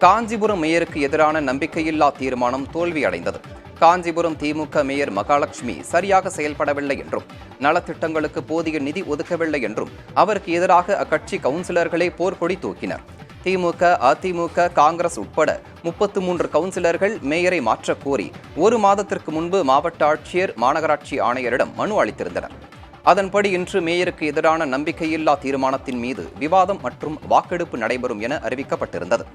காஞ்சிபுரம் மேயருக்கு எதிரான நம்பிக்கையில்லா தீர்மானம் தோல்வியடைந்தது. காஞ்சிபுரம் திமுக மேயர் மகாலட்சுமி சரியாக செயல்படவில்லை என்றும் நலத்திட்டங்களுக்கு போதிய நிதி ஒதுக்கவில்லை என்றும் அவருக்கு எதிராக அக்கட்சி கவுன்சிலர்களே போர்க்கொடி தூக்கினர். திமுக, அதிமுக, காங்கிரஸ் உட்பட 33 கவுன்சிலர்கள் மேயரை மாற்றக் கோரி 1 மாதத்திற்கு முன்பு மாவட்ட ஆட்சியர், மாநகராட்சி ஆணையரிடம் மனு அளித்திருந்தனர். அதன்படி இன்று மேயருக்கு எதிரான நம்பிக்கையில்லா தீர்மானத்தின் மீது விவாதம் மற்றும் வாக்கெடுப்பு நடைபெறும் என அறிவிக்கப்பட்டிருந்தது.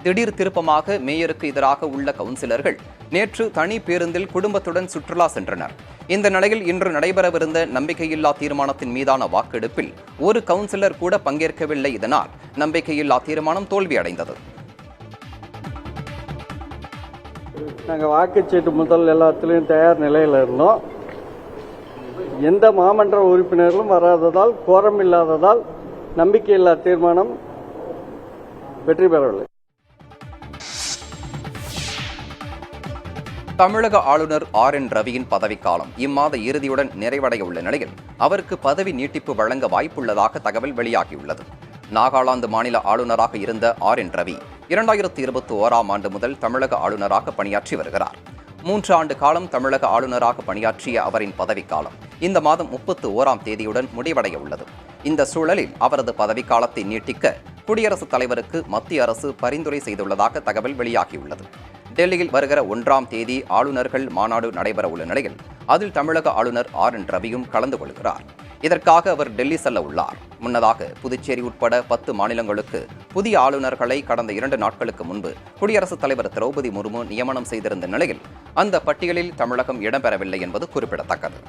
திடீர் திருப்பமாக மேயருக்கு எதிராக உள்ள கவுன்சிலர்கள் நேற்று தனி பேருந்தில் குடும்பத்துடன் சுற்றுலா சென்றனர். இந்த நிலையில் இன்று நடைபெறவிருந்த நம்பிக்கையில்லா தீர்மானத்தின் மீதான வாக்கெடுப்பில் ஒரு கவுன்சிலர் கூட பங்கேற்கவில்லை. இதனால் நம்பிக்கையில்லா தீர்மானம் தோல்வியடைந்தது. நாங்கள் வாக்குச்சீட்டு முதல் எல்லாத்திலையும் தயார் நிலையில் இருந்தோம். எந்த மாமன்ற உறுப்பினர்களும் வராததால், கோரம் இல்லாததால் நம்பிக்கையில்லா தீர்மானம் வெற்றி பெறவில்லை. தமிழக ஆளுநர் RN ரவியின் பதவிக்காலம் இம்மாத இறுதியுடன் நிறைவடைய உள்ள நிலையில் அவருக்கு பதவி நீட்டிப்பு வழங்க வாய்ப்புள்ளதாக தகவல் வெளியாகியுள்ளது. நாகாலாந்து மாநில ஆளுநராக இருந்த RN ரவி 2021ஆம் ஆண்டு முதல் தமிழக ஆளுநராக பணியாற்றி வருகிறார். 3 ஆண்டு காலம் தமிழக ஆளுநராக பணியாற்றிய அவரின் பதவிக்காலம் இந்த மாதம் 31ஆம் தேதியுடன் முடிவடைய உள்ளது. இந்த சூழலில் அவரது பதவிக்காலத்தை நீட்டிக்க குடியரசுத் தலைவருக்கு மத்திய அரசு பரிந்துரை செய்துள்ளதாக தகவல் வெளியாகியுள்ளது. டெல்லியில் வருகிற 1ஆம் தேதி ஆளுநர்கள் மாநாடு நடைபெற உள்ள நிலையில் அதில் தமிழக ஆளுநர் RN ரவியும் கலந்து கொள்கிறார். இதற்காக அவர் டெல்லி செல்ல உள்ளார். முன்னதாக புதுச்சேரி உட்பட 10 மாநிலங்களுக்கு புதிய ஆளுநர்களை கடந்த 2 நாட்களுக்கு முன்பு குடியரசுத் தலைவர் திரௌபதி முர்மு நியமனம் செய்திருந்த நிலையில் அந்த பட்டியலில் தமிழகம் இடம்பெறவில்லை என்பது குறிப்பிடத்தக்கது.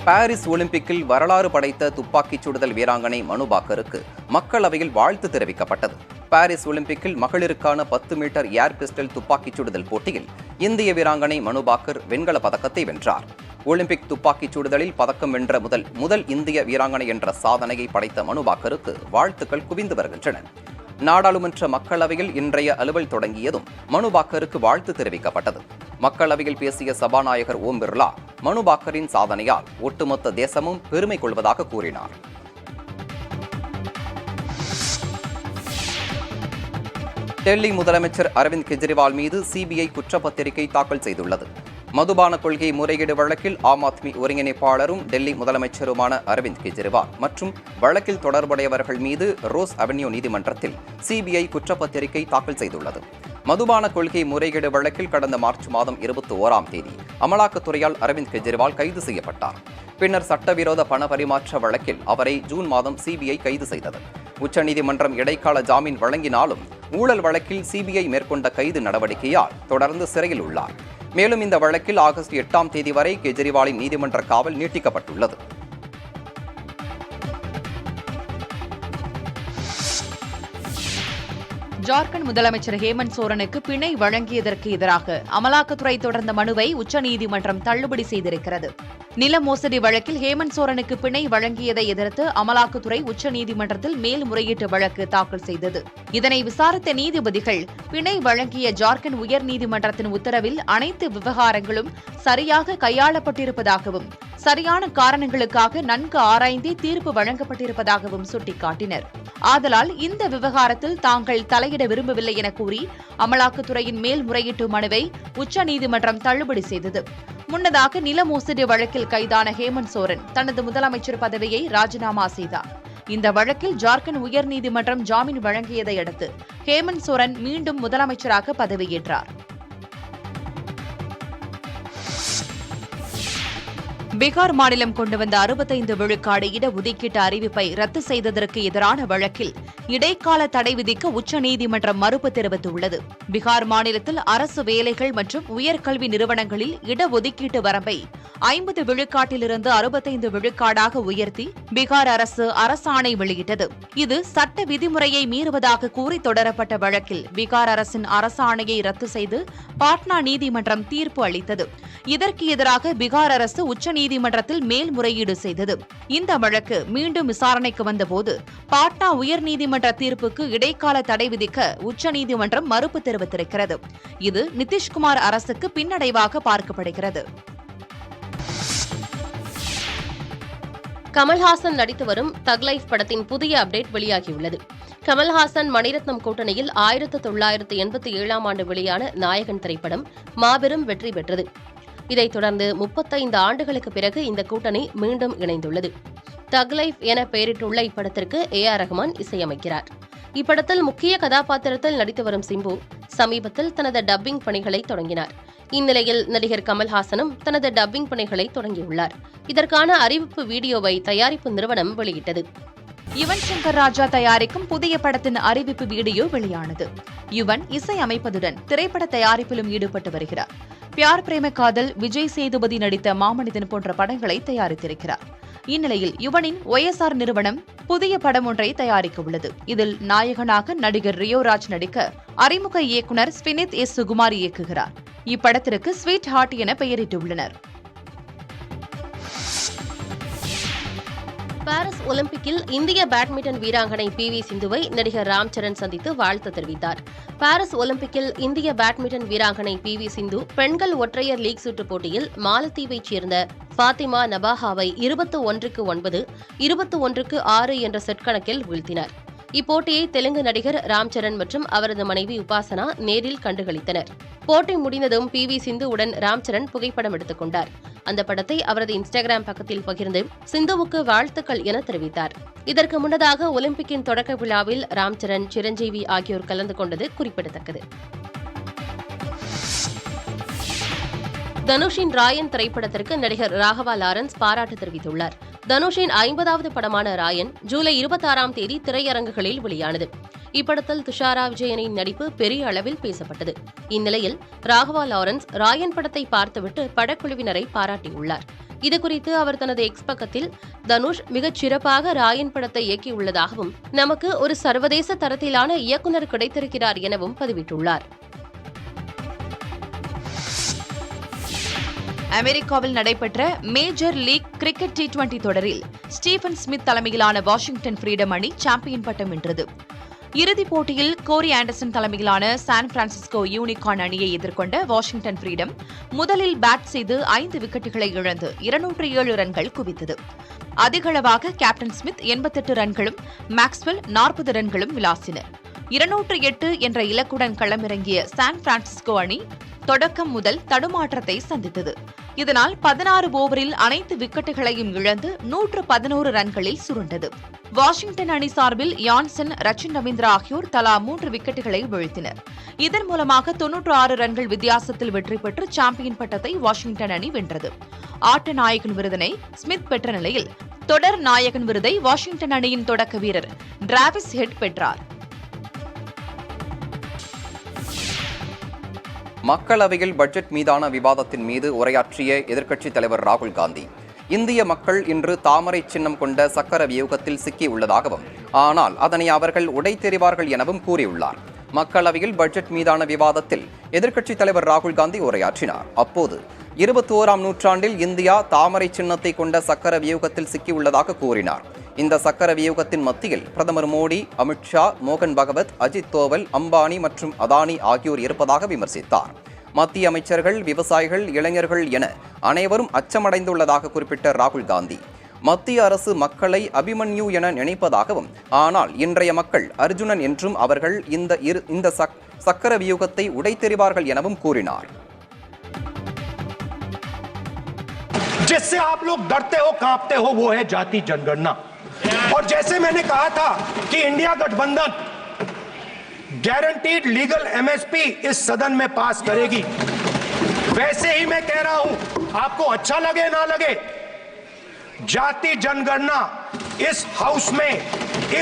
பாரிஸ் ஒலிம்பிக்கில் வரலாறு படைத்த துப்பாக்கிச் சுடுதல் வீராங்கனை மனு பாக்கருக்கு மக்களவையில் வாழ்த்து தெரிவிக்கப்பட்டது. பாரிஸ் ஒலிம்பிக்கில் மகளிருக்கான 10 மீட்டர் ஏர் பிஸ்டல் துப்பாக்கிச் சுடுதல் போட்டியில் இந்திய வீராங்கனை மனு பாக்கர் வெண்கல பதக்கத்தை வென்றார். ஒலிம்பிக் துப்பாக்கிச் சுடுதலில் பதக்கம் வென்ற முதல் இந்திய வீராங்கனை என்ற சாதனையை படைத்த மனு பாக்கருக்கு வாழ்த்துக்கள் குவிந்து வருகின்றன. நாடாளுமன்ற மக்களவையில் இன்றைய அலுவல் தொடங்கியதும் மனு பாக்கருக்கு வாழ்த்து தெரிவிக்கப்பட்டது. மக்களவையில் பேசிய சபாநாயகர் ஓம் பிர்லா மனு பாக்கரின் சாதனையால் ஒட்டுமொத்த தேசமும் பெருமை கொள்வதாக கூறினார். டெல்லி முதலமைச்சர் அரவிந்த் கெஜ்ரிவால் மீது CBI குற்றப்பத்திரிகை தாக்கல் செய்துள்ளது. மதுபான கொள்கை முறைகேடு வழக்கில் ஆம் ஆத்மி ஒருங்கிணைப்பாளரும் டெல்லி முதலமைச்சருமான அரவிந்த் கெஜ்ரிவால் மற்றும் வழக்கில் தொடர்புடையவர்கள் மீது ரோஸ் அவென்யூ நீதிமன்றத்தில் CBI குற்றப்பத்திரிகை தாக்கல் செய்துள்ளது. மதுபான கொள்கை முறைகேடு வழக்கில் கடந்த மார்ச் மாதம் 21ஆம் தேதி அமலாக்கத்துறையால் அரவிந்த் கெஜ்ரிவால் கைது செய்யப்பட்டார். பின்னர் சட்டவிரோத பண பரிமாற்ற வழக்கில் அவரை ஜூன் மாதம் CBI கைது செய்தது. உச்சநீதிமன்றம் இடைக்கால ஜாமீன் வழங்கினாலும் ஊழல் வழக்கில் CBI மேற்கொண்ட கைது நடவடிக்கையால் தொடர்ந்து சிறையில் உள்ளார். மேலும் இந்த வழக்கில் ஆகஸ்ட் 8ஆம் தேதி வரை கெஜ்ரிவாலின் நீதிமன்ற காவல் நீட்டிக்கப்பட்டுள்ளது. ஜார்க்கண்ட் முதலமைச்சர் ஹேமந்த் சோரனுக்கு பிணை வழங்கியதற்கு எதிராக அமலாக்கத்துறை தொடர்ந்த மனுவை உச்சநீதிமன்றம் தள்ளுபடி செய்திருக்கிறது. நில மோசடி வழக்கில் ஹேமந்த் சோரனுக்கு பிணை வழங்கியதை எதிர்த்து அமலாக்கத்துறை உச்சநீதிமன்றத்தில் மேல்முறையீட்டு வழக்கு தாக்கல் செய்தது. இதனை விசாரித்த நீதிபதிகள் பிணை வழங்கிய ஜார்க்கண்ட் உயர்நீதிமன்றத்தின் உத்தரவில் அனைத்து விவகாரங்களும் சரியாக கையாளப்பட்டிருப்பதாகவும் சரியான காரணங்களுக்காக நன்கு ஆராய்ந்தே தீர்ப்பு வழங்கப்பட்டிருப்பதாகவும் சுட்டிக்காட்டினர். ஆதலால் இந்த விவகாரத்தில் தாங்கள் தலையிட விரும்பவில்லை என கூறி அமலாக்கத்துறையின் மேல்முறையீட்டு மனுவை உச்சநீதிமன்றம் தள்ளுபடி செய்தது. முன்னதாக நில மோசடி வழக்கில் கைதான ஹேமந்த் சோரன் தனது முதலமைச்சர் பதவியை ராஜினாமா செய்தார். இந்த வழக்கில் ஜார்க்கண்ட் உயர்நீதிமன்றம் ஜாமீன் வழங்கியதை அடுத்து ஹேமந்த் சோரன் மீண்டும் முதலமைச்சராக பதவியேற்றார். பீகார் மாநிலம் கொண்டு வந்த 65 விழுக்காடு இடஒதுக்கீட்டு அறிவிப்பை ரத்து செய்ததற்கு எதிரான வழக்கில் இடைக்கால தடை விதிக்க உச்சநீதிமன்றம் மறுப்பு தெரிவித்துள்ளது. பீகார் மாநிலத்தில் அரசு வேலைகள் மற்றும் உயர்கல்வி நிறுவனங்களில் இடஒதுக்கீட்டு வரம்பை 50 விழுக்காட்டிலிருந்து 65 விழுக்காடாக உயர்த்தி பீகார் அரசு அரசாணை வெளியிட்டது. இது சட்ட விதிமுறையை மீறுவதாக கூறி தொடரப்பட்ட வழக்கில் பீகார் அரசின் அரசாணையை ரத்து செய்து பாட்னா நீதிமன்றம் தீர்ப்பு அளித்தது. இதற்கு எதிராக பீகார் அரசு உச்சநீதிமன்றத்தில் மேல்முறையீடு செய்தது. இந்த வழக்கு மீண்டும் விசாரணைக்கு வந்தபோது பாட்னா உயர்நீதிமன்ற தீர்ப்புக்கு இடைக்கால தடை விதிக்க உச்சநீதிமன்றம் மறுப்பு தெரிவித்திருக்கிறது. இது நிதிஷ்குமார் அரசுக்கு பின்னடைவாக பார்க்கப்படுகிறது. கமல்ஹாசன் நடித்து வரும் தக் லைஃப் படத்தின் புதிய அப்டேட் வெளியாகியுள்ளது. கமல்ஹாசன் மணிரத்னம் கூட்டணியில் 1987ஆம் ஆண்டு வெளியான நாயகன் திரைப்படம் மாபெரும் வெற்றி பெற்றது. இதைத் தொடர்ந்து 35 ஆண்டுகளுக்கு பிறகு இந்த கூட்டணி மீண்டும் இணைந்துள்ளது. தக் லைஃப் என பெயரிட்டுள்ள இப்படத்திற்கு AR ரஹ்மான் இசையமைக்கிறார். இப்படத்தில் முக்கிய கதாபாத்திரத்தில் நடித்து வரும் சிம்பு சமீபத்தில் தனது டப்பிங் பணிகளை தொடங்கினார். இந்நிலையில் நடிகர் கமல்ஹாசனும் தனது டப்பிங் பணிகளை தொடங்கியுள்ளார். இதற்கான அறிவிப்பு வீடியோவை தயாரிப்பு நிறுவனம் வெளியிட்டது. யுவன் சங்கர் ராஜா தயாரிக்கும் புதிய படத்தின் அறிவிப்பு வீடியோ வெளியானது. யுவன் இசை அமைப்பதுடன் திரைப்பட தயாரிப்பிலும் ஈடுபட்டு வருகிறார். பியார் பிரேம காதல், விஜய் சேதுபதி நடித்த மாமனிதன் போன்ற படங்களை தயாரித்திருக்கிறார். இந்நிலையில் யுவனின் OSR நிறுவனம் புதிய படம் ஒன்றை தயாரிக்க உள்ளது. இதில் நாயகனாக நடிகர் ரியோராஜ் நடிக்க அறிமுக இயக்குனர் ஸ்பினித் S. சுகுமார் இயக்குகிறார். இப்படத்திற்கு ஸ்வீட் ஹார்ட் என பெயரிட்டுள்ளனர். பாரிஸ் ஒலிம்பிக்கில் இந்திய பேட்மிண்டன் வீராங்கனை PV சிந்துவை நடிகர் ராம் சரண் சந்தித்து வாழ்த்து தெரிவித்தார். பாரிஸ் ஒலிம்பிக்கில் இந்திய பேட்மிண்டன் வீராங்கனை PV சிந்து பெண்கள் ஒற்றையர் லீக் சுற்றுப் போட்டியில் மாலத்தீவைச் சேர்ந்த ஃபாத்திமா நபாஹாவை 21-9, 21-6 என்ற செட் கணக்கில் வீழ்த்தினார். இப்போட்டியை தெலுங்கு நடிகர் ராம் சரண் மற்றும் அவரது மனைவி உபாசனா நேரில் கண்டுகளித்தனர். போட்டி முடிந்ததும் PV சிந்துவுடன் ராம் சரண் புகைப்படம் எடுத்துக் கொண்டார். அந்த படத்தை அவரது இன்ஸ்டாகிராம் பக்கத்தில் பகிர்ந்து சிந்துவுக்கு வாழ்த்துக்கள் என தெரிவித்தார். இதற்கு முன்னதாக ஒலிம்பிக்கின் தொடக்க விழாவில் ராம் சரண், சிரஞ்சீவி ஆகியோர் கலந்து கொண்டது குறிப்பிடத்தக்கது. தனுஷின் ராயன் திரைப்படத்திற்கு நடிகர் ராகவா லாரன்ஸ் பாராட்டு தெரிவித்துள்ளார். தனுஷின் 50வது படமான ராயன் ஜூலை 26ஆம் தேதி திரையரங்குகளில் வெளியானது. இப்படத்தில் துஷாரா விஜயனின் நடிப்பு பெரிய அளவில் பேசப்பட்டது. இந்நிலையில் ராகவா லாரன்ஸ் ராயன் படத்தை பார்த்துவிட்டு படக்குழுவினரை பாராட்டியுள்ளார். இதுகுறித்து அவர் தனது எக்ஸ் பக்கத்தில் தனுஷ் மிகச் சிறப்பாக ராயன் படத்தை இயக்கியுள்ளதாகவும் நமக்கு ஒரு சர்வதேச தரத்திலான இயக்குநர் கிடைத்திருக்கிறார் எனவும் பதிவிட்டுள்ளார். அமெரிக்காவில் நடைபெற்ற மேஜர் லீக் கிரிக்கெட் T20 தொடரில் ஸ்டீபன் ஸ்மித் தலைமையிலான வாஷிங்டன் ஃப்ரீடம் அணி சாம்பியன் பட்டம் வென்றது. இறுதிப் போட்டியில் கோரி ஆண்டர்சன் தலைமையிலான சான் பிரான்சிஸ்கோ யூனிகார்ன் அணியை எதிர்கொண்ட வாஷிங்டன் ஃப்ரீடம் முதலில் பேட் செய்து 5 விக்கெட்டுகளை இழந்து 207 ரன்கள் குவித்தது. அதிகளவாக கேப்டன் ஸ்மித் 88 ரன்களும் மேக்ஸ்வெல் 40 ரன்களும் விளாசினர். 208 என்ற இலக்குடன் களமிறங்கிய சான் பிரான்சிஸ்கோ அணி தொடக்கம் முதல் தடுமாற்றத்தை சந்தித்தது. இதனால் 16 ஓவரில் அனைத்து விக்கெட்டுகளையும் இழந்து 111 ரன்களில் சுருண்டது. வாஷிங்டன் அணி சார்பில் யான்சன், ரச்சின் ரவீந்திரா ஆகியோர் தலா 3 விக்கெட்டுகளை வீழ்த்தினர். இதன் மூலமாக 96 ரன்கள் வித்தியாசத்தில் வெற்றி பெற்று சாம்பியன் பட்டத்தை வாஷிங்டன் அணி வென்றது. ஆட்ட நாயகன் விருதினை ஸ்மித் பெற்ற நிலையில் தொடர் நாயகன் விருதை வாஷிங்டன் அணியின் தொடக்க வீரர் டிராவிஸ் ஹெட் பெற்றார். மக்களவையில் பட்ஜெட் மீதான விவாதத்தின் மீது உரையாற்றிய எதிர்க்கட்சித் தலைவர் ராகுல் காந்தி, இந்திய மக்கள் இன்று தாமரை சின்னம் கொண்ட சக்கர வியூகத்தில் சிக்கியுள்ளதாகவும், ஆனால் அதனை அவர்கள் உடைத்தெறிவார்கள் எனவும் கூறியுள்ளார். மக்களவையில் பட்ஜெட் மீதான விவாதத்தில் எதிர்க்கட்சித் தலைவர் ராகுல் காந்தி உரையாற்றினார். அப்போது 21ஆம் நூற்றாண்டில் இந்தியா தாமரை சின்னத்தை கொண்ட சக்கர வியூகத்தில் சிக்கியுள்ளதாக கூறினார். இந்த சக்கர வியூகத்தின் மத்தியில் பிரதமர் மோடி, அமித்ஷா, மோகன் பகவத், அஜித் தோவல், அம்பானி மற்றும் அதானி ஆகியோர் இருப்பதாக விமர்சித்தார். மத்திய அமைச்சர்கள், விவசாயிகள், இளைஞர்கள் என அனைவரும் அச்சமடைந்துள்ளதாக குறிப்பிட்ட ராகுல் காந்தி, மத்திய அரசு மக்களை அபிமன்யு என நினைப்பதாகவும், ஆனால் இன்றைய மக்கள் அர்ஜுனன் என்றும் அவர்கள் இந்த சக்கர வியூகத்தை உடைத்தெறிவார்கள் எனவும் கூறினார். जिससे आप लोग डरते हो, कांपते हो, वो है जाति जनगणना। और जैसे मैंने कहा था कि इंडिया गठबंधन गारंटीड लीगल MSP इस सदन में पास करेगी, वैसे ही मैं कह रहा हूं, आपको अच्छा लगे ना लगे, जाति जनगणना इस हाउस में,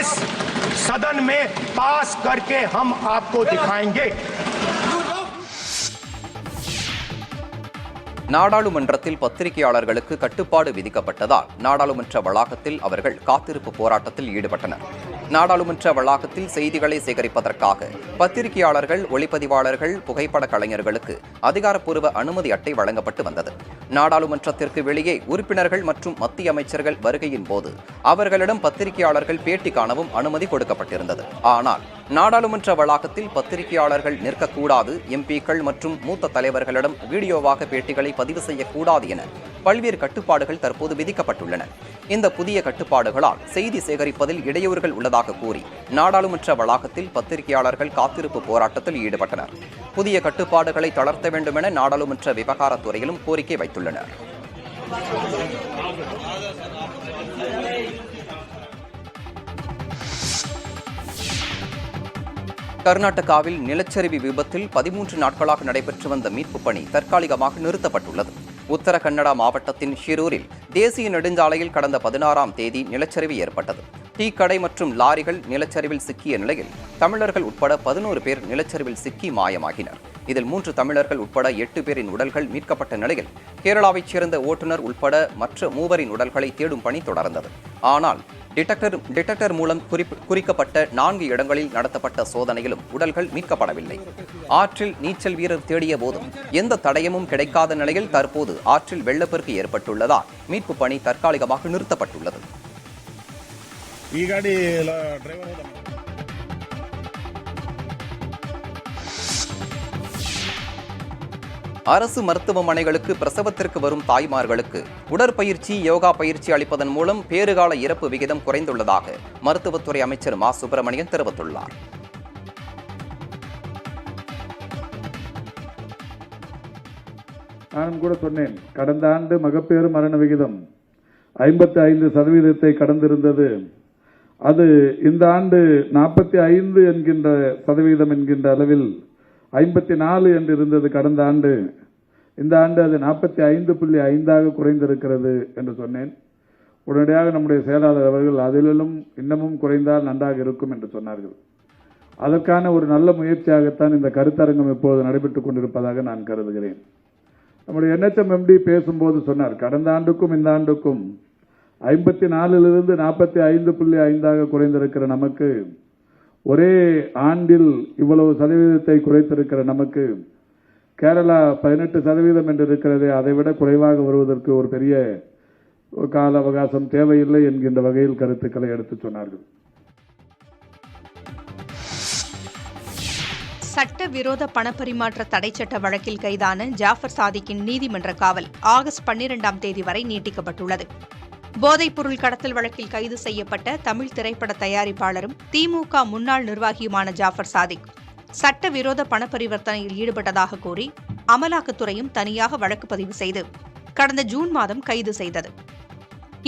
इस सदन में पास करके हम आपको दिखाएंगे। நாடாளுமன்றத்தில் பத்திரிகையாளர்களுக்கு கட்டுப்பாடு விதிக்கப்பட்டதால் நாடாளுமன்ற வளாகத்தில் அவர்கள் காத்திருப்பு போராட்டத்தில் ஈடுபட்டனர். நாடாளுமன்ற வளாகத்தில் செய்திகளை சேகரிப்பதற்காக பத்திரிகையாளர்கள், ஒளிப்பதிவாளர்கள், புகைப்பட கலைஞர்களுக்கு அதிகாரப்பூர்வ அனுமதி அட்டை வழங்கப்பட்டு வந்தது. நாடாளுமன்றத்திற்கு வெளியே உறுப்பினர்கள் மற்றும் மத்திய அமைச்சர்கள் வருகையின் போது அவர்களிடம் பத்திரிகையாளர்கள் பேட்டி காணவும் அனுமதி கொடுக்கப்பட்டிருந்தது. ஆனால் நாடாளுமன்ற வளாகத்தில் பத்திரிகையாளர்கள் நிற்கக்கூடாது, எம்பிக்கள் மற்றும் மூத்த தலைவர்களிடம் வீடியோவாக பேட்டிகளை பதிவு செய்யக்கூடாது என பல்வேறு கட்டுப்பாடுகள் தற்போது விதிக்கப்பட்டுள்ளன. இந்த புதிய கட்டுப்பாடுகளால் செய்தி சேகரிப்பதில் இடையூறுகள் உள்ளதாக கூறி நாடாளுமன்ற வளாகத்தில் பத்திரிகையாளர்கள் காத்திருப்பு போராட்டத்தில் ஈடுபட்டனர். புதிய கட்டுப்பாடுகளை தளர்த்த வேண்டும் என நாடாளுமன்ற விவகாரத்துறையிலும் கோரிக்கை வைத்துள்ளனர். கர்நாடகாவில் நிலச்சரிவு விபத்தில் 13 நாட்களாக நடைபெற்று வந்த மீட்புப் பணி தற்காலிகமாக நிறுத்தப்பட்டுள்ளது. உத்தர கன்னடா மாவட்டத்தின் ஷிரூரில் தேசிய நெடுஞ்சாலையில் கடந்த 16ஆம் தேதி நிலச்சரிவு ஏற்பட்டது. டீ கடை மற்றும் லாரிகள் நிலச்சரிவில் சிக்கிய நிலையில் தமிழர்கள் உட்பட 11 பேர் நிலச்சரிவில் சிக்கி மாயமாகினர். இதில் 3 தமிழர்கள் உட்பட 8 பேரின் உடல்கள் மீட்கப்பட்ட நிலையில் கேரளாவைச் சேர்ந்த ஓட்டுநர் உட்பட மற்ற 3 உடல்களை தேடும் பணி தொடர்ந்தது. ஆனால் டிடெக்டர் மூலம் குறிக்கப்பட்ட 4 இடங்களில் நடத்தப்பட்ட சோதனையிலும் உடல்கள் மீட்கப்படவில்லை. ஆற்றில் நீச்சல் வீரர் தேடிய போதும் எந்த தடயமும் கிடைக்காத நிலையில் தற்போது ஆற்றில் வெள்ளப்பெருக்கு ஏற்பட்டுள்ளதால் மீட்பு பணி தற்காலிகமாக நிறுத்தப்பட்டுள்ளது. அரசு மருத்துவமனைகளுக்கு பிரசவத்திற்கு வரும் தாய்மார்களுக்கு உடற்பயிற்சி, யோகா பயிற்சி அளிப்பதன் மூலம் பேறுகால இறப்பு விகிதம் குறைந்துள்ளதாக மருத்துவத்துறை அமைச்சர் மா. சுப்பிரமணியன் தெரிவித்துள்ளார். நானும் கூட சொன்னேன், கடந்த ஆண்டு மகப்பேறு மரண விகிதம் 55% கடந்திருந்தது. அது இந்த ஆண்டு 45 என்கின்ற சதவீதம் என்கின்ற அளவில் 54 என்று இருந்தது கடந்த ஆண்டு. இந்த ஆண்டு அது 45.5 குறைந்திருக்கிறது என்று சொன்னேன். உடனடியாக நம்முடைய செயலாளர் அவர்கள் அதிலும் இன்னமும் குறைந்தால் நன்றாக இருக்கும் என்று சொன்னார்கள். அதற்கான ஒரு நல்ல முயற்சியாகத்தான் இந்த கருத்தரங்கம் இப்போது நடைபெற்றுக் கொண்டிருப்பதாக நான் கருதுகிறேன். நம்முடைய NHMMD பேசும்போது சொன்னார், கடந்த ஆண்டுக்கும் இந்த ஆண்டுக்கும் 54 45.5 குறைந்திருக்கிற நமக்கு, ஒரே ஆண்டில் இவ்வளவு சதவீதத்தை குறைத்திருக்கிற நமக்கு, கேரளா 18% என்று இருக்கிறதே, அதைவிட குறைவாக வருவதற்கு ஒரு பெரிய கால அவகாசம் தேவையில்லை என்கின்ற வகையில் கருத்துக்களை எடுத்து சொன்னார்கள். சட்டவிரோத பணப்பரிமாற்ற தடைச்சட்ட வழக்கில் கைதான ஜாஃபர் சாதிக்கின் நீதிமன்ற காவல் ஆகஸ்ட் 12ஆம் தேதி வரை நீட்டிக்கப்பட்டுள்ளது. போதைப்பொருள் கடத்தல் வழக்கில் கைது செய்யப்பட்ட தமிழ் திரைப்பட தயாரிப்பாளரும் திமுக முன்னாள் நிர்வாகியுமான ஜாஃபர் சாதிக் சட்டவிரோத பணப்பரிவர்த்தனையில் ஈடுபட்டதாக கூறி அமலாக்கத்துறையும் தனியாக வழக்கு பதிவு செய்து கடந்த ஜூன் மாதம் கைது செய்தது.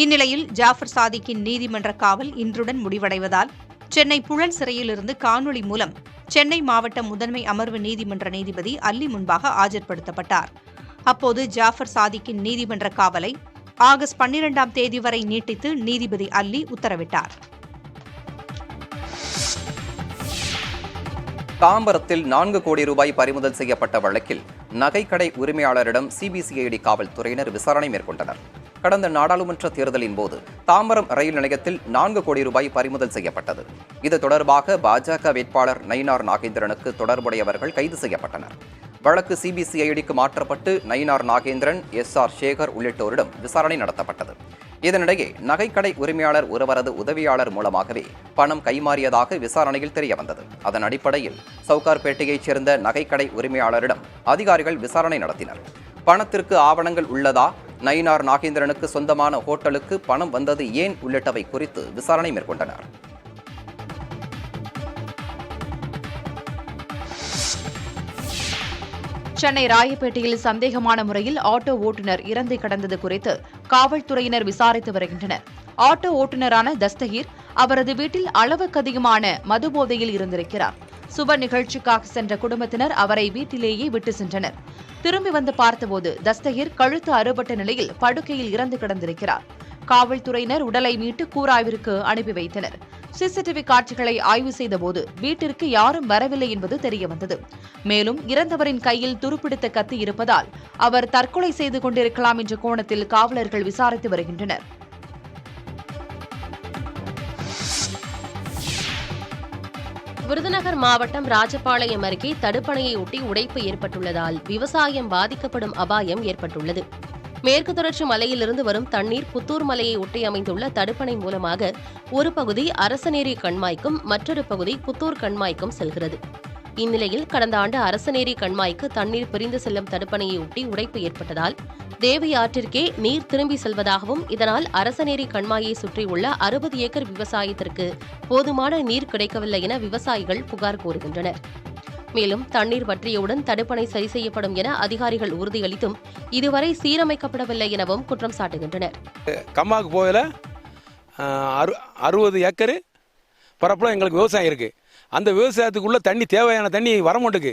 இந்நிலையில் ஜாஃபர் சாதிக்கின் நீதிமன்ற காவல் இன்றுடன் முடிவடைவதால் சென்னை புழல் சிறையிலிருந்து காணொலி மூலம் சென்னை மாவட்ட முதன்மை அமர்வு நீதிமன்ற நீதிபதி அல்லி முன்பாக ஆஜர்படுத்தப்பட்டார். அப்போது ஜாஃபர் சாதிக்கின் நீதிமன்ற காவலை ஆகஸ்ட் 12ஆம் தேதி வரை நீட்டித்து நீதிபதி அல்லி உத்தரவிட்டார். தாம்பரத்தில் 4 கோடி ரூபாய் பறிமுதல் செய்யப்பட்ட வழக்கில் நகைக்கடை உரிமையாளரிடம் சிபிசிஐடி காவல்துறையினர் விசாரணை மேற்கொண்டனர். கடந்த நாடாளுமன்ற தேர்தலின் போது தாம்பரம் ரயில் நிலையத்தில் 4 கோடி ரூபாய் பறிமுதல் செய்யப்பட்டது. இது தொடர்பாக பாஜக வேட்பாளர் நயினார் நாகேந்திரனுக்கு தொடர்புடையவர்கள் கைது செய்யப்பட்டனர். வழக்கு சிபிசிஐடிக்கு மாற்றப்பட்டு நயினார் நாகேந்திரன், SR சேகர் உள்ளிட்டோரிடம் விசாரணை நடத்தப்பட்டது. இதனிடையே நகைக்கடை உரிமையாளர் ஒருவரது உதவியாளர் மூலமாகவே பணம் கைமாறியதாக விசாரணையில் தெரியவந்தது. அதன் அடிப்படையில் சவுகார்பேட்டையைச் சேர்ந்த நகைக்கடை உரிமையாளரிடம் அதிகாரிகள் விசாரணை நடத்தினர். பணத்திற்கு ஆவணங்கள் உள்ளதா, நயினார் நாகேந்திரனுக்கு சொந்தமான ஹோட்டலுக்கு பணம் வந்தது ஏன் உள்ளிட்டவை குறித்து விசாரணை மேற்கொண்டனர். சென்னை ராயப்பேட்டையில் சந்தேகமான முறையில் ஆட்டோ ஓட்டுநர் இறந்து கிடந்தது குறித்து காவல்துறையினர் விசாரித்து வருகின்றனர். ஆட்டோ ஓட்டுநரான தஸ்தகீர் அவரது வீட்டில் அளவுக்கு அதிகமான மது போதையில் இருந்திருக்கிறார். சுப நிகழ்ச்சிக்காக சென்ற குடும்பத்தினர் அவரை வீட்டிலேயே விட்டு சென்றனர். திரும்பி வந்து பார்த்தபோது தஸ்தகீர் கழுத்து அறுபட்ட நிலையில் படுக்கையில் இறந்து கிடந்திருக்கிறார். காவல்துறையினர் உடலை மீட்டு கூராய்விற்கு அனுப்பி வைத்தனர். சிசிடிவி காட்சிகளை ஆய்வு செய்தபோது வீட்டிற்கு யாரும் வரவில்லை என்பது தெரியவந்தது. மேலும் இறந்தவரின் கையில் துருப்பிடித்த கத்தி இருப்பதால் அவர் தற்கொலை செய்து கொண்டிருக்கலாம் என்ற கோணத்தில் காவலர்கள் விசாரித்து வருகின்றனர். விருதுநகர் மாவட்டம் ராஜபாளையம் அருகே தடுப்பணையை ஒட்டி உடைப்பு ஏற்பட்டுள்ளதால் விவசாயம் பாதிக்கப்படும் அபாயம் ஏற்பட்டுள்ளது. மேற்கு தொடர்ச்சி மலையிலிருந்து வரும் தண்ணீர் புத்தூர் மலையை ஒட்டி அமைந்துள்ள தடுப்பணை மூலமாக ஒரு பகுதி அரசநேரி கண்மாய்க்கும் மற்றொரு பகுதி புத்தூர் கண்மாய்க்கும் செல்கிறது. இந்நிலையில் கடந்த ஆண்டு அரசநேரி கண்மாய்க்கு தண்ணீர் பிரிந்து செல்லும் தடுப்பணையை ஒட்டி உடைப்பு ஏற்பட்டதால் தேவி ஆற்றிற்கே நீர் திரும்பி செல்வதாகவும் இதனால் அரசநேரி கண்மாயை சுற்றியுள்ள 60 ஏக்கர் விவசாயத்திற்கு போதுமான நீர் கிடைக்கவில்லை என விவசாயிகள் புகார் கூறுகின்றனர். மேலும் தண்ணீர் வற்றியவுடன் தடுப்பணை சரி செய்யப்படும் என அதிகாரிகள் உறுதியளித்தும் இதுவரை சீரமைக்கப்படவில்லை எனவும் குற்றம் சாட்டுகின்றனர். கம்மாக்கு போயில 60 ஏக்கர் பரப்புல எங்களுக்கு விவசாயம் இருக்கு. அந்த விவசாயத்துக்குள்ள தண்ணி தேவையான தண்ணி வரமாட்டுக்கு.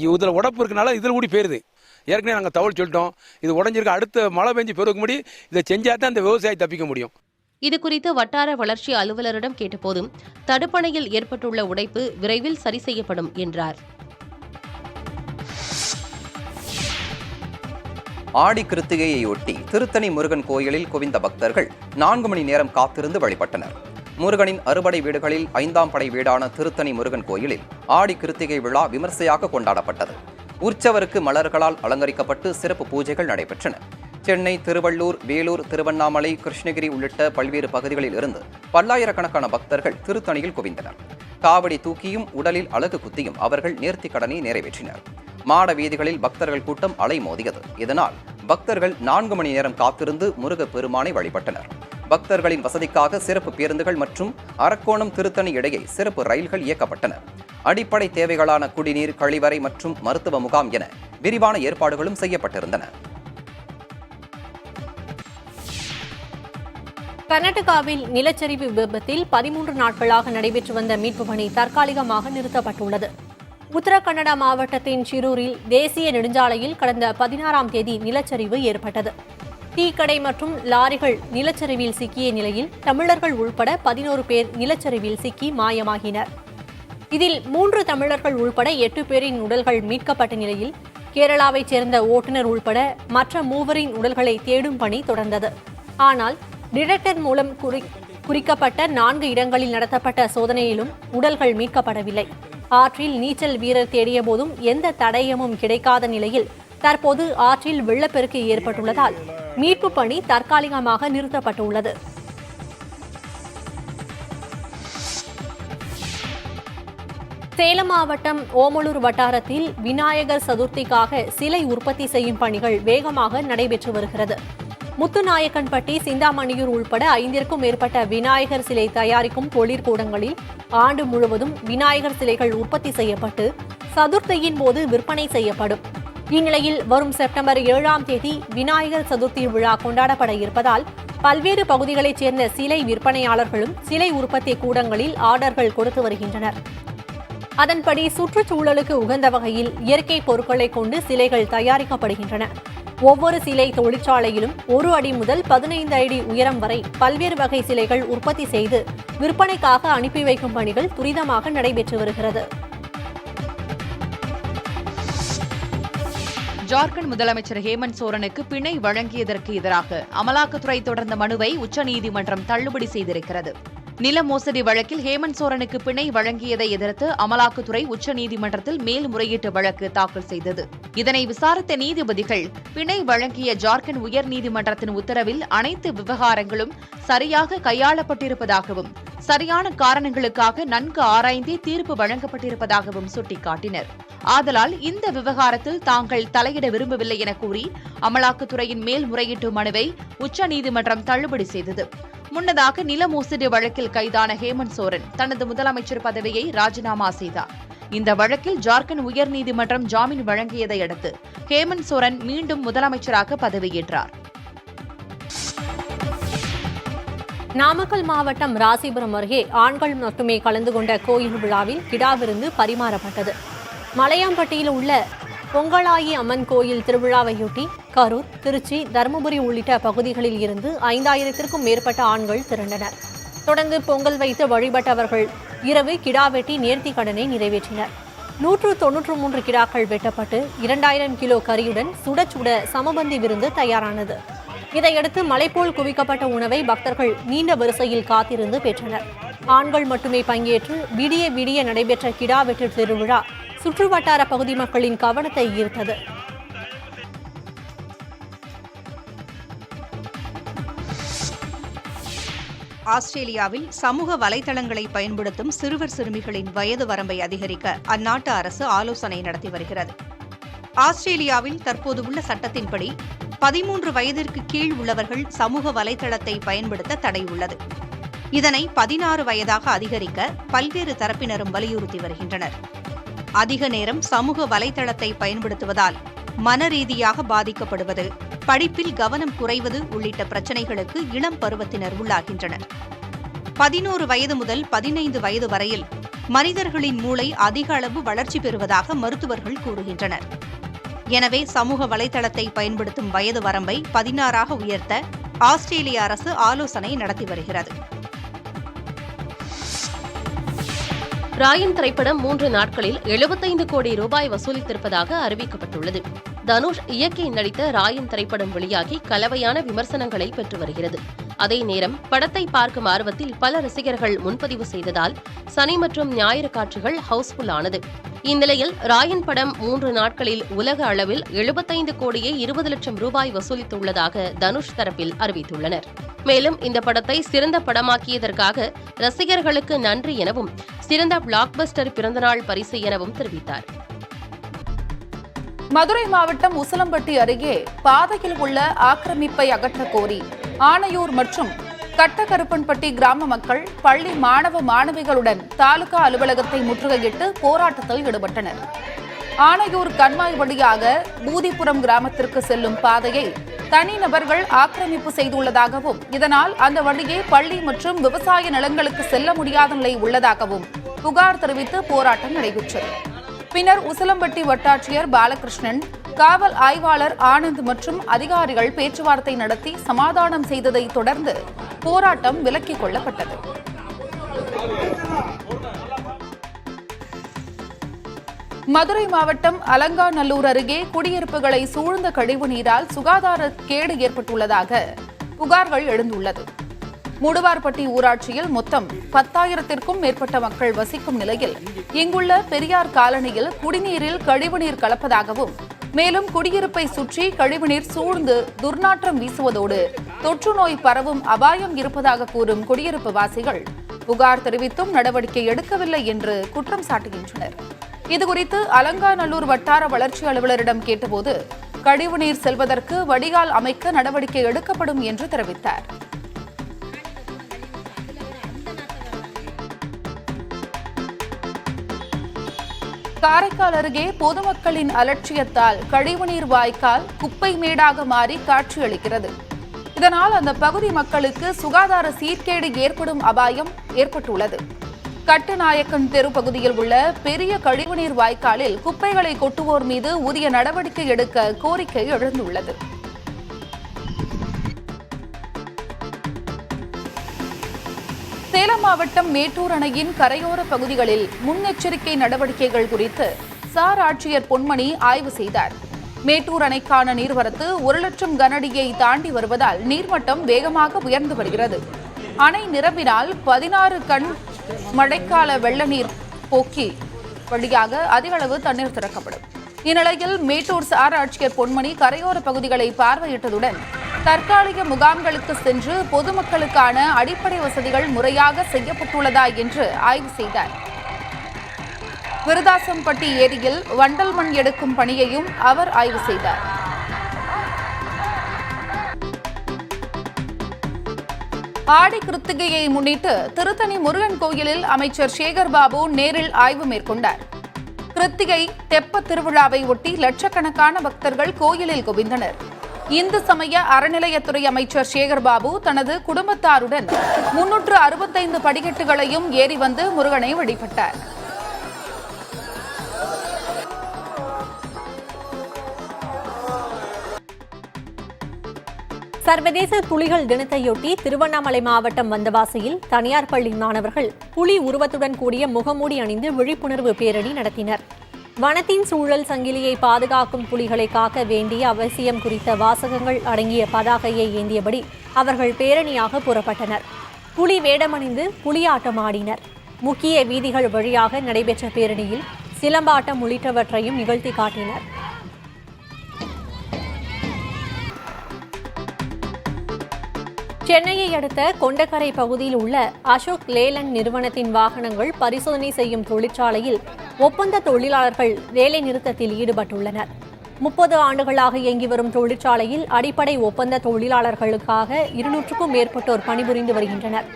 இதில் உடப்பு இருக்கனால இதில் கூடி போயிருது. ஏற்கனவே நாங்கள் தகவல் சொல்லிட்டோம். இது உடஞ்சிருக்க அடுத்த மழை பெஞ்சு பெருக்க முடியும். இதை செஞ்சால் தான் அந்த விவசாயி தப்பிக்க முடியும். இதுகுறித்து வட்டார வளர்ச்சி அலுவலரிடம் கேட்டபோதும் தடுப்பணையில் ஏற்பட்டுள்ள உடைப்பு விரைவில் சரி செய்யப்படும் என்றார். ஆடி கிருத்திகையையொட்டி திருத்தணி முருகன் கோயிலில் குவிந்த பக்தர்கள் 4 மணி நேரம் காத்திருந்து வழிபட்டனர். முருகனின் அறுபடை வீடுகளில் 5ஆம் படை வீடான திருத்தணி முருகன் கோயிலில் ஆடி கிருத்திகை விழா விமர்சையாக கொண்டாடப்பட்டது. உற்சவருக்கு மலர்களால் அலங்கரிக்கப்பட்டு சிறப்பு பூஜைகள் நடைபெற்றன. சென்னை, திருவள்ளூர், வேலூர், திருவண்ணாமலை, கிருஷ்ணகிரி உள்ளிட்ட பல்வேறு பகுதிகளில் இருந்து பல்லாயிரக்கணக்கான பக்தர்கள் திருத்தணியில் குவிந்தனர். காவடி தூக்கியும் உடலில் அலகு குத்தியும் அவர்கள் நேர்த்திக் கடனை நிறைவேற்றினர். மாட வீதிகளில் பக்தர்கள் கூட்டம் அலைமோதியது. இதனால் பக்தர்கள் 4 மணி நேரம் காத்திருந்து முருகப் பெருமானை வழிபட்டனர். பக்தர்களின் வசதிக்காக சிறப்பு பேருந்துகள் மற்றும் அரக்கோணம் திருத்தணி இடையே சிறப்பு ரயில்கள் இயக்கப்பட்டன. அடிப்படை தேவைகளான குடிநீர், கழிவறை மற்றும் மருத்துவ முகாம் என விரிவான ஏற்பாடுகளும் செய்யப்பட்டிருந்தன. கர்நாடகாவில் நிலச்சரிவு விபத்தில் 13 நாட்களாக நடைபெற்று வந்த மீட்பு பணி தற்காலிகமாக நிறுத்தப்பட்டுள்ளது. உத்தரகன்னடா மாவட்டத்தின் சிரூரில் தேசிய நெடுஞ்சாலையில் கடந்த 16ஆம் தேதி நிலச்சரிவு ஏற்பட்டது. டீக்கடை மற்றும் லாரிகள் நிலச்சரிவில் சிக்கிய நிலையில் தமிழர்கள் உள்பட 11 பேர் நிலச்சரிவில் சிக்கி மாயமாகினர். இதில் 3 தமிழர்கள் உள்பட 8 பேரின் உடல்கள் மீட்கப்பட்ட நிலையில் கேரளாவைச் சேர்ந்த ஓட்டுநர் உள்பட மற்ற 3 உடல்களை தேடும் பணி தொடர்ந்தது. ஆனால் டிடெக்டர் மூலம் குறிக்கப்பட்ட 4 இடங்களில் நடத்தப்பட்ட சோதனையிலும் உடல்கள் மீட்கப்படவில்லை. ஆற்றில் நீச்சல் வீரர் தேடிய போதும் எந்த தடயமும் கிடைக்காத நிலையில் தற்போது ஆற்றில் வெள்ளப்பெருக்கு ஏற்பட்டுள்ளதால் மீட்பு பணி தற்காலிகமாக நிறுத்தப்பட்டுள்ளது. சேலம் மாவட்டம் ஓமலூர் வட்டாரத்தில் விநாயகர் சதுர்த்திக்காக சிலை உற்பத்தி செய்யும் பணிகள் வேகமாக நடைபெற்று வருகிறது. முத்துநாயக்கன்பட்டி, சிந்தாமணியூர் உள்பட 5ற்கும் மேற்பட்ட விநாயகர் சிலை தயாரிக்கும் தொழிற்கூடங்களில் ஆண்டு முழுவதும் விநாயகர் சிலைகள் உற்பத்தி செய்யப்பட்டு சதுர்த்தியின் போது விற்பனை செய்யப்படும். இந்நிலையில் வரும் செப்டம்பர் 7ஆம் தேதி விநாயகர் சதுர்த்தி விழா கொண்டாடப்பட இருப்பதால் பல்வேறு பகுதிகளைச் சேர்ந்த சிலை விற்பனையாளர்களும் சிலை உற்பத்தி கூடங்களில் ஆர்டர்கள் கொடுத்து வருகின்றனர். அதன்படி சுற்றுச்சூழலுக்கு உகந்த வகையில் இயற்கை பொருட்களை கொண்டு சிலைகள் தயாரிக்கப்படுகின்றன. ஒவ்வொரு சிலை தொழிற்சாலையிலும் 1 அடி முதல் 15 அடி உயரம் வரை பல்வேறு வகை சிலைகள் உற்பத்தி செய்து விற்பனைக்காக அனுப்பி வைக்கும் பணிகள் துரிதமாக நடைபெற்று வருகிறது. ஜார்க்கண்ட் முதலமைச்சர் ஹேமந்த் சோரனுக்கு பிணை வழங்கியதற்கு எதிராக அமலாக்கத்துறை தொடர்ந்த மனுவை உச்சநீதிமன்றம் தள்ளுபடி செய்திருக்கிறது. நில மோசடி வழக்கில் ஹேமந்த் சோரனுக்கு பிணை வழங்கியதை எதிர்த்து அமலாக்கத்துறை உச்சநீதிமன்றத்தில் மேல்முறையீட்டு வழக்கு தாக்கல் செய்தது. இதனை விசாரித்த நீதிபதிகள் பிணை வழங்கிய ஜார்க்கண்ட் உயர்நீதிமன்றத்தின் உத்தரவில் அனைத்து விவகாரங்களும் சரியாக கையாளப்பட்டிருப்பதாகவும் சரியான காரணங்களுக்காக நன்கு ஆராய்ந்தே தீர்ப்பு வழங்கப்பட்டிருப்பதாகவும் சுட்டிக்காட்டினர். ஆதலால் இந்த விவகாரத்தில் தாங்கள் தலையிட விரும்பவில்லை என கூறி அமலாக்கத்துறையின் மேல்முறையீட்டு மனுவை உச்சநீதிமன்றம் தள்ளுபடி செய்தது. முன்னதாக நில மோசடி வழக்கில் கைதான ஹேமந்த் சோரன் தனது முதலமைச்சர் பதவியை ராஜினாமா செய்தார். இந்த வழக்கில் ஜார்க்கண்ட் உயர்நீதிமன்றம் ஜாமீன் வழங்கியதை அடுத்து ஹேமந்த் சோரன் மீண்டும் முதலமைச்சராக பதவியேற்றார். நாமக்கல் மாவட்டம் ராசிபுரம் அருகே ஆண்கள் மட்டுமே கலந்து கொண்ட கோயில் விழாவில் கிடா விருந்து பரிமாறப்பட்டது. மலையாம்பட்டியில் உள்ள பொங்கலாயி அம்மன் கோயில் திருவிழாவையொட்டி கரூர், திருச்சி, தருமபுரி உள்ளிட்ட பகுதிகளில் இருந்து 5000த்திற்கும் மேற்பட்ட ஆண்கள் திரண்டனர். தொடர்ந்து பொங்கல் வைத்து வழிபட்டவர்கள் இரவு கிடா வெட்டி நேர்த்தி கடனை நிறைவேற்றினர். 193 கிடாக்கள் வெட்டப்பட்டு 2000 கிலோ கறியுடன் சுட சுட சமபந்தி விருந்து தயாரானது. இதையடுத்து மலைப்போல் குவிக்கப்பட்ட உணவை பக்தர்கள் நீண்ட வரிசையில் காத்திருந்து பெற்றனர். ஆண்கள் மட்டுமே பங்கேற்று விடிய விடிய நடைபெற்ற கிடா வெட்டு திருவிழா சுற்றுவட்டார பகுதி மக்களின் கவனத்தை ஈர்த்தது. ஆஸ்திரேலியாவில் சமூக வலைதளங்களை பயன்படுத்தும் சிறுவர் சிறுமிகளின் வயது வரம்பை அதிகரிக்க அந்நாட்டு அரசு ஆலோசனை நடத்தி வருகிறது. ஆஸ்திரேலியாவில் தற்போது உள்ள சட்டத்தின்படி 13 வயதிற்கு கீழ் உள்ளவர்கள் சமூக வலைதளத்தை பயன்படுத்த தடை உள்ளது. இதனை 16 வயதாக அதிகரிக்க பல்வேறு தரப்பினரும் வலியுறுத்தி வருகின்றனர். அதிக நேரம் சமூக வலைதளத்தை பயன்படுத்துவதால் மனரீதியாக பாதிக்கப்படுவது, படிப்பில் கவனம் குறைவது உள்ளிட்ட பிரச்சினைகளுக்கு இளம் பருவத்தினர் உள்ளாகின்றனர். 11 வயது முதல் 15 வயது வரையில் மனிதர்களின் மூளை அதிக அளவு வளர்ச்சி பெறுவதாக மருத்துவர்கள் கூறுகின்றனர். எனவே சமூக வலைதளத்தை பயன்படுத்தும் வயது வரம்பை 16ஆக உயர்த்த ஆஸ்திரேலிய அரசு ஆலோசனை நடத்தி வருகிறது. ராயன் திரைப்படம் 3 நாட்களில் 75 கோடி ரூபாய் வசூலித்திருப்பதாக அறிவிக்கப்பட்டுள்ளது. தனுஷ் இயக்கி நடித்த ராயன் திரைப்படம் வெளியாகி கலவையான விமர்சனங்களை பெற்று வருகிறது. அதே நேரம் படத்தை பார்க்கும் ஆர்வத்தில் பல ரசிகர்கள் முன்பதிவு செய்ததால் சனி மற்றும் ஞாயிறு காட்சிகள் ஹவுஸ்ஃபுல் ஆனது. இந்நிலையில் ராயன் படம் 3 நாட்களில் உலக அளவில் 75 கோடியே 20 லட்சம் ரூபாய் வசூலித்துள்ளதாக தனுஷ் தரப்பில் அறிவித்துள்ளனர். மேலும் இந்த படத்தை சிறந்த படமாக்கியதற்காக ரசிகர்களுக்கு நன்றி எனவும் சிறந்த பிளாக்பஸ்டர் பிறந்தநாள் பரிசு எனவும் தெரிவித்தார். மதுரை மாவட்டம் உசிலம்பட்டி அருகே பாதையில் உள்ள ஆக்கிரமிப்பை அகற்றக் கோரி ஆனையூர் மற்றும் கட்டகருப்பன்பட்டி கிராம மக்கள் பள்ளி மாணவ மாணவிகளுடன் தாலுகா அலுவலகத்தை முற்றுகையிட்டு போராட்டத்தில் ஈடுபட்டனர். ஆனையூர் கண்மாய் வழியாக பூதிபுரம் கிராமத்திற்கு செல்லும் பாதையை தனிநபர்கள் ஆக்கிரமிப்பு செய்துள்ளதாகவும், இதனால் அந்த வழியே பள்ளி மற்றும் விவசாய நிலங்களுக்கு செல்ல முடியாத நிலை உள்ளதாகவும் புகார் தெரிவித்து போராட்டம் நடைபெற்றது. பின்னர் உசிலம்பட்டி வட்டாட்சியர் பாலகிருஷ்ணன், காவல் ஆய்வாளர் ஆனந்த் மற்றும் அதிகாரிகள் பேச்சுவார்த்தை நடத்தி சமாதானம் செய்ததை தொடர்ந்து போராட்டம் விலக்கிக் கொள்ளப்பட்டது. மதுரை மாவட்டம் அலங்காநல்லூர் அருகே குடியிருப்புகளை சூழ்ந்த கழிவு நீரால் சுகாதார கேடு ஏற்பட்டுள்ளதாக புகார்கள் எழுந்துள்ளது. முடுவார்பட்டி ஊராட்சியில் மொத்தம் 10,000த்திற்கும் மேற்பட்ட மக்கள் வசிக்கும் நிலையில் இங்குள்ள பெரியார் காலனியில் குடிநீரில் கழிவுநீர் கலப்பதாகவும், மேலும் குடியிருப்பை சுற்றி கழிவுநீர் சூழ்ந்து துர்நாற்றம் வீசுவதோடு தொற்று நோய் பரவும் அபாயம் இருப்பதாக கூறும் குடியிருப்பு வாசிகள் புகார் தெரிவித்தும் நடவடிக்கை எடுக்கவில்லை என்று குற்றம் சாட்டுகின்றனர். இதுகுறித்து அலங்காநல்லூர் வட்டார வளர்ச்சி அலுவலரிடம் கேட்டபோது கழிவுநீர் செல்வதற்கு வடிகால் அமைக்க நடவடிக்கை எடுக்கப்படும் என்று தெரிவித்தார். காரைக்கால் அருகே பொதுமக்களின் அலட்சியத்தால் கழிவுநீர் வாய்க்கால் குப்பை மேடாக மாறி காட்சியளிக்கிறது. இதனால் அந்த பகுதி மக்களுக்கு சுகாதார சீர்கேடு ஏற்படும் அபாயம் ஏற்பட்டுள்ளது. கட்டுநாயக்கன் தெரு பகுதியில் உள்ள பெரிய கழிவுநீர் வாய்க்காலில் குப்பைகளை கொட்டுவோர் மீது உரிய நடவடிக்கை எடுக்க கோரிக்கை எழுந்துள்ளது. சேலம் மாவட்டம் மேட்டூர் அணையின் கரையோர பகுதிகளில் முன்னெச்சரிக்கை நடவடிக்கைகள் குறித்து சார் ஆட்சியர் பொன்மணி ஆய்வு செய்தார். மேட்டூர் அணைக்கான நீர்வரத்து 1,00,000 கனஅடியை தாண்டி வருவதால் நீர்மட்டம் வேகமாக உயர்ந்து வருகிறது. அணை நிரம்பினால் 16 கண் மழைக்கால வெள்ள நீர் போக்கி வழியாக அதிக அளவு தண்ணீர் திறக்கப்படும். இந்நிலையில் மேட்டூர் சார் ஆட்சியர் பொன்மணி கரையோர பகுதிகளை பார்வையிட்டதுடன் தற்காலிக முகாம்களுக்கு சென்று பொதுமக்களுக்கான அடிப்படை வசதிகள் முறையாக செய்யப்பட்டுள்ளதா என்று ஆய்வு செய்தார். விருதாசம்பட்டி ஏரியில் வண்டல் மண் எடுக்கும் பணியையும் அவர் ஆய்வு செய்தார். ஆடி கிருத்திகையை முன்னிட்டு திருத்தணி முருகன் கோயிலில் அமைச்சர் சேகர்பாபு நேரில் ஆய்வு மேற்கொண்டார். கிருத்திகை தெப்ப திருவிழாவை ஒட்டி லட்சக்கணக்கான பக்தர்கள் கோயிலில் குவிந்தனர். இந்து சமய அறநிலையத்துறை அமைச்சர் சேகர்பாபு தனது குடும்பத்தாருடன் 365 படிக்கட்டுகளையும் ஏறி வந்து முருகனை வழிபட்டார். சர்வதேச புலிகள் தினத்தையொட்டி திருவண்ணாமலை மாவட்டம் வந்தவாசியில் தனியார் பள்ளி மாணவர்கள் புலி உருவத்துடன் கூடிய முகமூடி அணிந்து விழிப்புணர்வு பேரணி நடத்தினர். வனத்தின் சூழல் சங்கிலியை பாதுகாக்கும் புலிகளை காக்க வேண்டிய அவசியம் குறித்த வாசகங்கள் அடங்கிய பதாகையை ஏந்தியபடி அவர்கள் பேரணியாக புறப்பட்டனர். புலி வேடமணிந்து புலியாட்டம் ஆடினர். முக்கிய வீதிகள் வழியாக நடைபெற்ற பேரணியில் சிலம்பாட்டம் உள்ளிட்டவற்றையும் நிகழ்த்தி காட்டினர். சென்னையை அடுத்த கொண்டகரை பகுதியில் உள்ள அசோக் லேலண்ட் நிறுவனத்தின் வாகனங்கள் பரிசோதனை செய்யும் தொழிற்சாலையில் ஒப்பந்த தொழிலாளர்கள் வேலை நிறுத்தத்தில் ஈடுபட்டுள்ளனர். 30 ஆண்டுகளாக இயங்கி வரும் தொழிற்சாலையில் அடிப்படை ஒப்பந்த தொழிலாளர்களுக்காக 200க்கும் மேற்பட்டோர் பணிபுரிந்து வருகின்றனர்.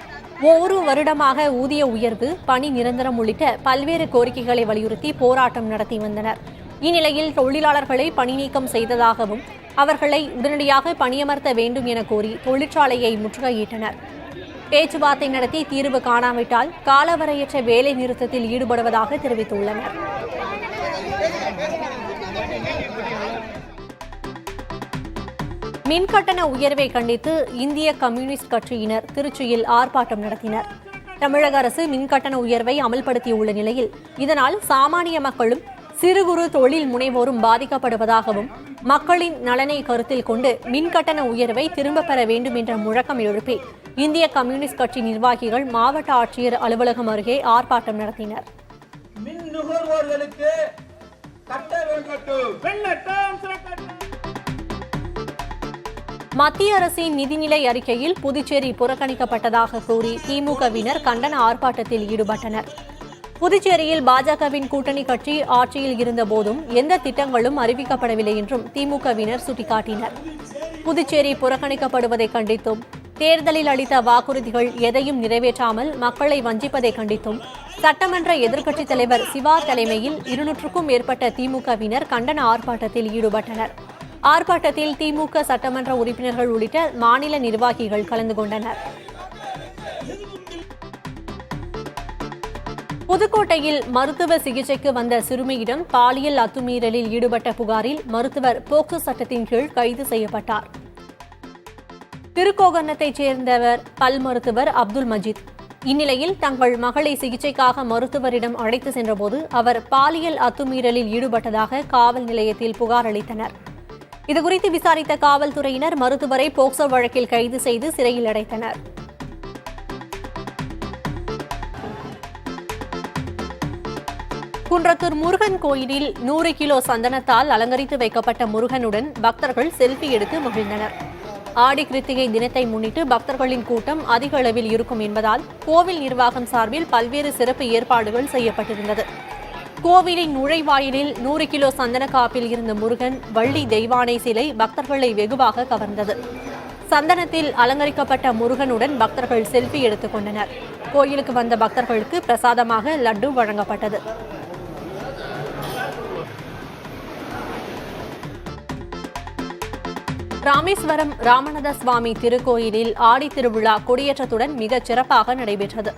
ஒவ்வொரு வருடமாக ஊதிய உயர்வு, பணி நிரந்தரம் உள்ளிட்ட பல்வேறு கோரிக்கைகளை வலியுறுத்தி போராட்டம் நடத்தி வந்தனர். இந்நிலையில் தொழிலாளர்களை பணி நீக்கம் செய்ததாகவும் அவர்களை உடனடியாக பணியமர்த்த வேண்டும் என கோரி தொழிற்சாலையை முற்றுகையிட்டனர். பேச்சுவார்த்தை நடத்தி தீர்வு காணாவிட்டால் காலவரையற்ற வேலை நிறுத்தத்தில் ஈடுபடுவதாக தெரிவித்துள்ளனர். மின்கட்டண உயர்வை கண்டித்து இந்திய கம்யூனிஸ்ட் கட்சியினர் திருச்சியில் ஆர்ப்பாட்டம் நடத்தினர். தமிழக அரசு மின்கட்டண உயர்வை அமல்படுத்தியுள்ள நிலையில் இதனால் சாமானிய மக்களும் சிறு குறு தொழில் முனைவோரும் பாதிக்கப்படுவதாகவும் மக்களின் நலனை கருத்தில் கொண்டு மின்கட்டண உயர்வை திரும்பப் பெற வேண்டும் என்ற முழக்கம் எழுப்பி இந்திய கம்யூனிஸ்ட் கட்சி நிர்வாகிகள் மாவட்ட ஆட்சியர் அலுவலகம் அருகே ஆர்ப்பாட்டம் நடத்தினர். மத்திய அரசின் நிதிநிலை அறிக்கையில் புதுச்சேரி புறக்கணிக்கப்பட்டதாக கூறி திமுகவினர் கண்டன ஆர்ப்பாட்டத்தில் ஈடுபட்டனர். புதுச்சேரியில் பாஜகவின் கூட்டணி கட்சி ஆட்சியில் இருந்தபோதும் எந்த திட்டங்களும் அறிவிக்கப்படவில்லை என்றும் திமுகவினர் சுட்டிக்காட்டினர். புதுச்சேரி புறக்கணிக்கப்படுவதை கண்டித்தும் தேர்தலில் அளித்த வாக்குறுதிகள் எதையும் நிறைவேற்றாமல் மக்களை வஞ்சிப்பதை கண்டித்தும் சட்டமன்ற எதிர்க்கட்சித் தலைவர் சிவா தலைமையில் 200க்கும் மேற்பட்ட திமுகவினர் கண்டன ஆர்ப்பாட்டத்தில் ஈடுபட்டனர். ஆர்ப்பாட்டத்தில் திமுக சட்டமன்ற உறுப்பினர்கள் உள்ளிட்ட மாநில நிர்வாகிகள் கலந்து கொண்டனர். புதுக்கோட்டையில் மருத்துவ சிகிச்சைக்கு வந்த சிறுமியிடம் பாலியல் அத்துமீறலில் ஈடுபட்ட புகாரில் மருத்துவர் போக்சோ சட்டத்தின் கீழ் கைது செய்யப்பட்டார். திருக்கோகர்ணத்தைச் சேர்ந்தவர் பல் மருத்துவர் அப்துல் மஜீத். இந்நிலையில் தங்கள் மகளை சிகிச்சைக்காக மருத்துவரிடம் அழைத்து சென்றபோது அவர் பாலியல் அத்துமீறலில் ஈடுபட்டதாக காவல் நிலையத்தில் புகார் அளித்தனர். இதுகுறித்து விசாரித்த காவல்துறையினர் மருத்துவரை போக்சோ வழக்கில் கைது செய்து சிறையில் அடைத்தனர். குன்றத்தூர் முருகன் கோயிலில் 100 கிலோ சந்தனத்தால் அலங்கரித்து வைக்கப்பட்ட முருகனுடன் பக்தர்கள் செல்ஃபி எடுத்து மகிழ்ந்தனர். ஆடி கிருத்திகை தினத்தை முன்னிட்டு பக்தர்களின் கூட்டம் அதிக அளவில் இருக்கும் என்பதால் கோவில் நிர்வாகம் சார்பில் பல்வேறு சிறப்பு ஏற்பாடுகள் செய்யப்பட்டிருந்தது. கோவிலின் நுழைவாயிலில் 100 கிலோ சந்தன காப்பில் இருந்த முருகன் வள்ளி தெய்வானை சிலை பக்தர்களை வெகுவாக கவர்ந்தது. சந்தனத்தில் அலங்கரிக்கப்பட்ட முருகனுடன் பக்தர்கள் செல்ஃபி எடுத்துக் கொண்டனர். கோயிலுக்கு வந்த பக்தர்களுக்கு பிரசாதமாக லட்டு வழங்கப்பட்டது. ராமேஸ்வரம் ராமநாத சுவாமி திருக்கோயிலில் ஆடி திருவிழா கொடியேற்றத்துடன் மிகச் சிறப்பாக நடைபெற்றது.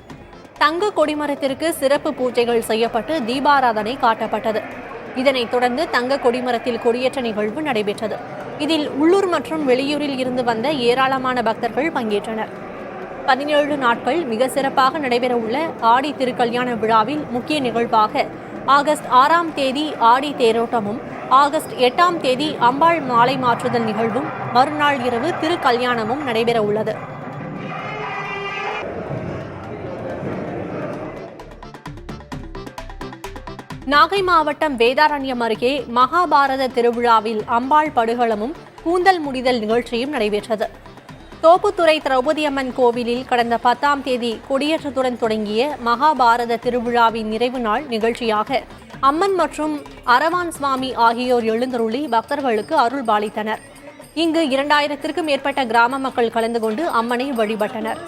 தங்க கொடிமரத்திற்கு சிறப்பு பூஜைகள் செய்யப்பட்டு தீபாராதனை காட்டப்பட்டது. இதனைத் தொடர்ந்து தங்க கொடிமரத்தில் கொடியேற்ற நிகழ்வு நடைபெற்றது. இதில் உள்ளூர் மற்றும் வெளியூரில் இருந்து வந்த ஏராளமான பக்தர்கள் பங்கேற்றனர். 17 நாட்கள் மிக சிறப்பாக நடைபெறவுள்ள ஆடி திருக்கல்யாண விழாவில் முக்கிய நிகழ்வாக ஆகஸ்ட் 6ஆம் தேதி ஆடி தேரோட்டமும், ஆகஸ்ட் 8ஆம் தேதி அம்பாள் மாலை மாற்றுதல் நிகழ்வும், மறுநாள் இரவு திருக்கல்யாணமும் நடைபெற உள்ளது. நாகை மாவட்டம் வேதாரண்யம் அருகே மகாபாரத திருவிழாவில் அம்பாள் படுகளமும் கூந்தல் முடிதல் நிகழ்ச்சியும் நடைபெற்றது. தோப்புத்துறை திரௌபதியம்மன் கோவிலில் கடந்த 10ஆம் தேதி கொடியேற்றத்துடன் தொடங்கிய மகாபாரத திருவிழாவின் நிறைவு நாள் நிகழ்ச்சியாக அம்மன் மற்றும் அரவான் சுவாமி ஆகியோர் எழுந்தருளி பக்தர்களுக்கு அருள் பாலித்தனர். இங்கு 2000த்திற்கும் மேற்பட்ட கிராம மக்கள் கலந்து கொண்டு அம்மனை வழிபட்டனர்.